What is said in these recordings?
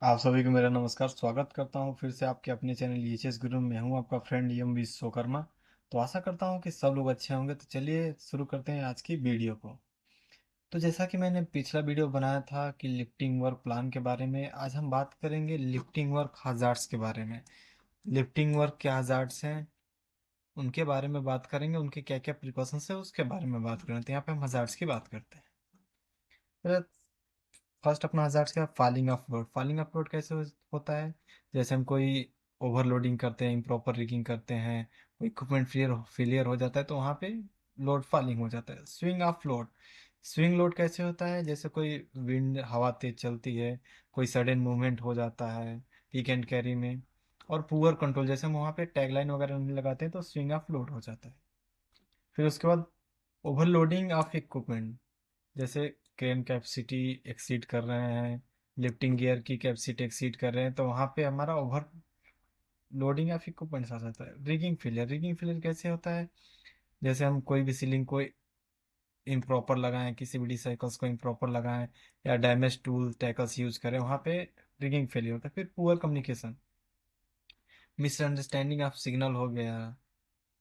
आप सभी को मेरा नमस्कार। स्वागत करता हूं फिर से आपके अपने चैनल ईएचएस गुरु में। हूं आपका फ्रेंड एम विश्वकर्मा। तो आशा करता हूं कि सब लोग अच्छे होंगे। तो चलिए शुरू करते हैं आज की वीडियो को। तो जैसा कि मैंने पिछला वीडियो बनाया था कि लिफ्टिंग वर्क प्लान के बारे में, आज हम बात करेंगे लिफ्टिंग वर्क हजार्ड्स के बारे में। लिफ्टिंग वर्क के हजार्ड्स हैं, उनके बारे में बात करेंगे, उनके क्या क्या प्रिकॉशंस है उसके बारे में बात करें। तो यहाँ पे हम हजार्ड्स की बात करते हैं। फर्स्ट अपना हजार्ड क्या, falling of load. Falling of load कैसे होता है? जैसे हम कोई ओवरलोडिंग करते हैं, इम्प्रॉपर रिगिंग करते हैं, कोई इक्विपमेंट फेलियर हो जाता है तो वहाँ पे लोड फॉलिंग हो जाता है। Swing of load. Swing load कैसे होता है? जैसे कोई विंड, हवा तेज चलती है, कोई सडन मूवमेंट हो जाता है पिक एंड कैरी में, और पुअर कंट्रोल, जैसे हम वहाँ पे टैगलाइन वगैरह नहीं लगाते हैं तो स्विंग ऑफ लोड हो जाता है। फिर उसके बाद ओवरलोडिंग ऑफ इक्विपमेंट, जैसे क्रेन कैपेसिटी एक्सीड कर रहे हैं, लिफ्टिंग गियर की कैपेसिटी एक्सीड कर रहे हैं, तो वहाँ पे हमारा ओवर लोडिंग ऑफ इक्विपमेंट्स आ जाता है। Rigging failure. रिगिंग फेलियर कैसे होता है? जैसे हम कोई भी सीलिंग को इम्प्रॉपर लगाएं, किसी भी साइकिल्स को इम्प्रॉपर लगाएं, या डैमेज टूल टैकल्स यूज करें, वहाँ पे रिगिंग फेलियर होता है। फिर poor communication, misunderstanding of signal हो गया,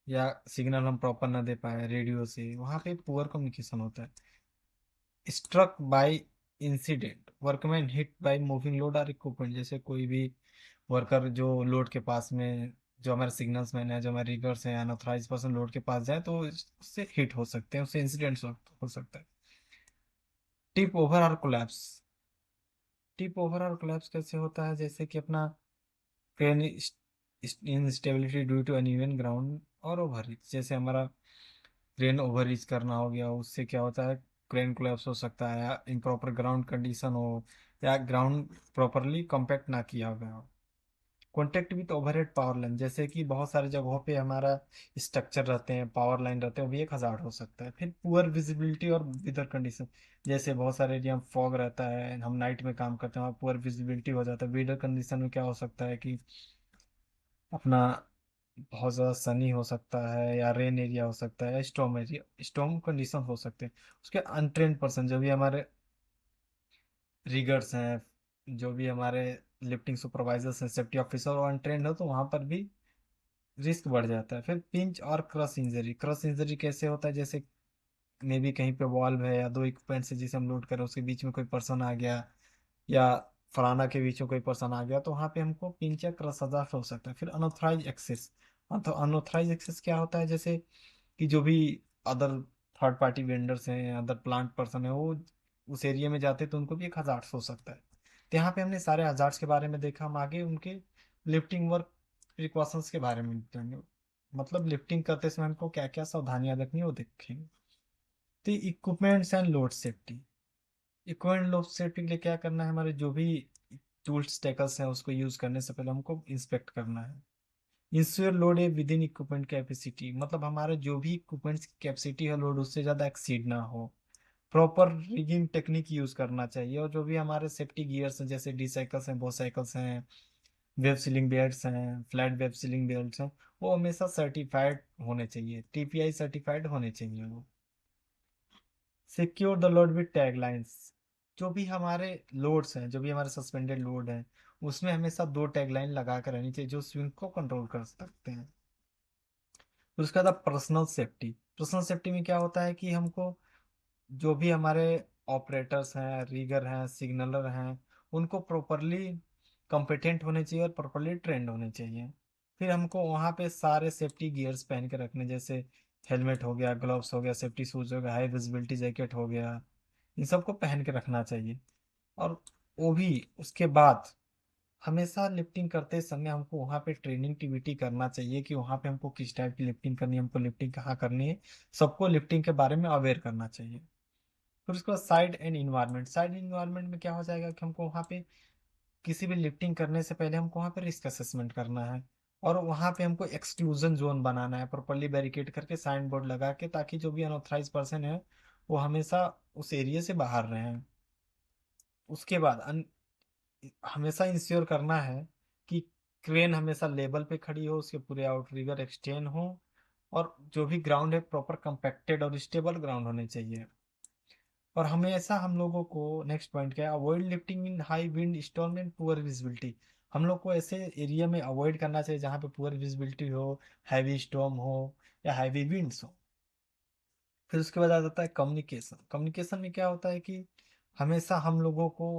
या सिग्नल हम प्रॉपर ना दे पाए रेडियो से, वहाँ पे पुअर कम्युनिकेशन होता है। Struck by incident, workman hit by moving load और इक्विपमेंट, जैसे कोई भी वर्कर जो लोड के पास में, जो हमारे सिग्नल्स मैन है, जो हमारे रिगर्स हैं, अनऑथराइज पर्सन लोड के पास जाए तो उससे हिट हो सकते हैं, उससे इंसिडेंट्स हो सकता है। टिप ओवर और कोलैप्स। टिप ओवर और कोलैप्स कैसे होता है? जैसे कि अपना crane instability due to uneven ground और ओवर रीच, जैसे हमारा क्रेन ओवर रीच करना हो गया, उससे क्या होता है, क्रेन कोलैप्स हो सकता है, या इम्प्रॉपर ग्राउंड कंडीशन हो, या ग्राउंड प्रॉपरली कॉम्पैक्ट ना किया गया हो। Contact with overhead power line, जैसे कि बहुत सारी जगहों पे हमारा स्ट्रक्चर रहते हैं, पावर लाइन रहते हैं, वो भी एक हजार्ड हो सकता है। फिर पुअर विजिबिलिटी और वेदर कंडीशन, जैसे बहुत सारे एरिया में फॉग रहता है, हम नाइट में काम करते हैं, वहाँ पुअर विजिबिलिटी हो जाता है। वेदर कंडीशन में क्या हो सकता है कि अपना बहुत ज़्यादा सनी हो सकता है, या रेन एरिया हो सकता है, या स्टॉर्म एरिया, स्टॉर्म कंडीशन हो सकते हैं। उसके अनट्रेंड पर्सन, जो भी हमारे रिगर्स हैं, जो भी हमारे लिफ्टिंग सुपरवाइजर्स हैं, सेफ्टी ऑफिसर, और अनट्रेंड हो तो वहाँ पर भी रिस्क बढ़ जाता है। फिर पिंच और क्रश इंजरी। क्रश इंजरी कैसे होता है? जैसे मे भी कहीं पे वॉल्व है या दो इक्विपमेंट से जिसे हम लोड करें, उसके बीच में कोई पर्सन आ गया, या फलाना के बीच में कोई पर्सन आ गया, तो वहाँ पे हमको पिंच या क्रश हो सकता है। फिर अनऑथराइज एक्सेस। तो अनऑथराइज एक्सेस क्या होता है? जैसे कि जो भी अदर थर्ड पार्टी वेंडर्स हैं, अदर प्लांट पर्सन है, वो उस एरिया में जाते हैं तो उनको भी एक हजार्ड हो सकता है। तो यहाँ पे हमने सारे हजार्ड्स के बारे में देखा। हम आगे उनके लिफ्टिंग वर्क प्रिकॉशंस के बारे में जानेंगे, मतलब लिफ्टिंग करते समय हमको क्या क्या सावधानियां रखनी है वो देखेंगे। तो equipments and load safety. Equipment load safety के लिए क्या करना है? हमारे जो भी टूल्स टेकल्स हैं उसको यूज करने से पहले हमको इंस्पेक्ट करना है। इंश्योर लोड है विद इन इक्विपमेंट कैपेसिटी, मतलब हमारा जो भी इक्विपमेंट्स की कैपेसिटी है लोड उससे ज़्यादा एक्सीड ना हो। प्रॉपर रिगिंग टेक्निक यूज करना चाहिए, और जो भी हमारे सेफ्टी गियर्स हैं, जैसे डी साइकिल्स हैं, बो साइकिल्स हैं, वेब सीलिंग बेल्ट्स हैं, फ्लैट वेब सीलिंग बेल्ट्स हैं, वो हमेशा सर्टिफाइड होने चाहिए, टीपीआई सर्टिफाइड होने चाहिए वो। Secure the load with taglines. जो भी हमारे लोड्स हैं, जो भी हमारे सस्पेंडेड लोड हैं, उसमें हमेशा दो टैगलाइन लगा कर रहनी चाहिए जो स्विंग को कंट्रोल कर सकते हैं। फिर उसके बाद पर्सनल सेफ्टी। पर्सनल सेफ्टी में क्या होता है कि हमको जो भी हमारे ऑपरेटर्स हैं, रीगर हैं, सिग्नलर हैं, उनको प्रॉपरली कॉम्पिटेंट होने चाहिए और प्रॉपरली ट्रेंड होने चाहिए। फिर हमको वहाँ पे सारे सेफ्टी गियर्स पहन के रखने, जैसे हेलमेट हो गया, ग्लव्स हो गया, सेफ्टी शूज हो गया, हाई विजिबिलिटी जैकेट हो गया, इन सबको पहन के रखना चाहिए। और वो भी उसके बाद हमेशा लिफ्टिंग करते समय हमको वहाँ पे ट्रेनिंग एक्टिविटी करना चाहिए कि वहाँ पे हमको किस टाइप की लिफ्टिंग करनी है, हमको लिफ्टिंग कहाँ करनी है, सबको लिफ्टिंग के बारे में अवेयर करना चाहिए। फिर उसके बाद side and environment. Side environment में क्या हो जाएगा कि हमको वहाँ पे किसी भी लिफ्टिंग करने से पहले हमको वहाँ पे रिस्क असेसमेंट करना है, और वहाँ पे हमको एक्सक्लूजन जोन बनाना है, प्रॉपरली बैरिकेड करके साइन बोर्ड लगा के, ताकि जो भी अनऑथराइज पर्सन है वो हमेशा उस एरिया से बाहर रहे। उसके बाद हमेशा इंश्योर करना है कि क्रेन हमेशा लेवल पे खड़ी हो, उसके पूरे आउटरिगर एक्सटेंड हो, और जो भी ग्राउंड है प्रॉपर कंपैक्टेड और स्टेबल ग्राउंड होने चाहिए। और हमेशा हम लोगों को नेक्स्ट पॉइंट क्या है, avoid lifting in high wind storm and poor visibility. हम लोग को ऐसे एरिया में अवॉइड करना चाहिए जहाँ पे पुअर विजिबिलिटी हो, हैवी स्टॉर्म हो या हैवी विंड्स हो। फिर उसके बाद आ जाता है कम्युनिकेशन। कम्युनिकेशन में क्या होता है कि हमेशा हम लोगों को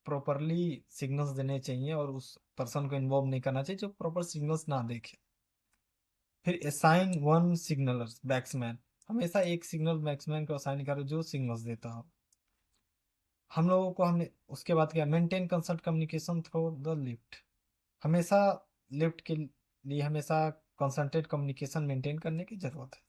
प्रॉपरली सिग्नल्स देने चाहिए और उस पर्सन को इन्वॉल्व नहीं करना चाहिए जो प्रॉपर सिग्नल्स ना देखे। फिर असाइन वन सिग्नलर बैट्समैन, हमेशा एक सिग्नल बैट्समैन को असाइन करो जो सिग्नल्स देता हो। हम लोगों को हमने उसके बाद क्या, maintain concert communication through the lift. हमेशा लिफ्ट के लिए हमेशा कंसंट्रेट कम्युनिकेशन मेंटेन करने की जरूरत है।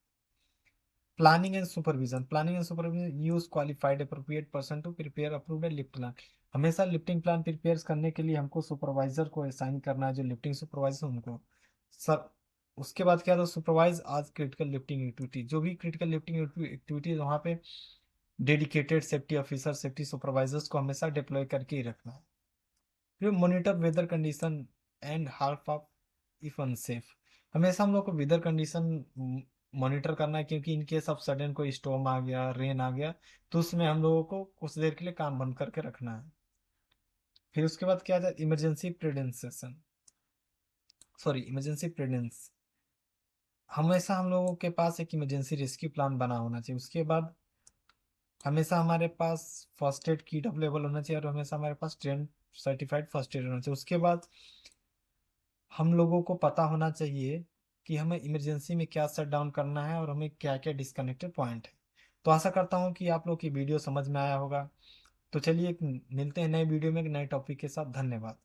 Planning and supervision, planning and supervision use qualified appropriate person to prepare approved lift plan. हमेशा लिफ्टिंग प्लान प्रिपेयर करने के लिए हमको सुपरवाइजर को असाइन करना है, जो लिफ्टिंग सुपरवाइजर उनको सर। उसके बाद क्या था, सुपरवाइज आज क्रिटिकल लिफ्टिंग एक्टिविटी, जो भी क्रिटिकल लिफ्टिंग एक्टिविटी वहाँ पे dedicated safety officer safety supervisors को हमेशा डिप्लॉय करके ही रखना है। फिर monitor weather condition and half of if unsafe, हमेशा हम लोग को वेदर कंडीशन मॉनिटर करना है, क्योंकि इनकेस ऑफ सडन कोई स्टॉर्म आ गया, रेन आ गया, तो उसमें हम लोगों को कुछ देर के लिए काम बंद करके रखना है। फिर उसके बाद क्या था, इमरजेंसी प्रिडेंसेशन, सॉरी इमरजेंसी प्रिडेंस। हमेशा हम लोगों के पास एक इमरजेंसी रेस्क्यू प्लान बना होना चाहिए। उसके बाद हमेशा हमारे पास फर्स्ट एड किट अवेलेबल होना चाहिए, और हमेशा हमारे पास ट्रेन सर्टिफाइड फर्स्ट एड होना चाहिए। उसके बाद हम लोगों को पता होना चाहिए कि हमें इमरजेंसी में क्या शट डाउन करना है और हमें क्या क्या डिस्कनेक्टेड पॉइंट है। तो आशा करता हूँ कि आप लोग की वीडियो समझ में आया होगा। तो चलिए मिलते हैं नए वीडियो में एक नए टॉपिक के साथ। धन्यवाद।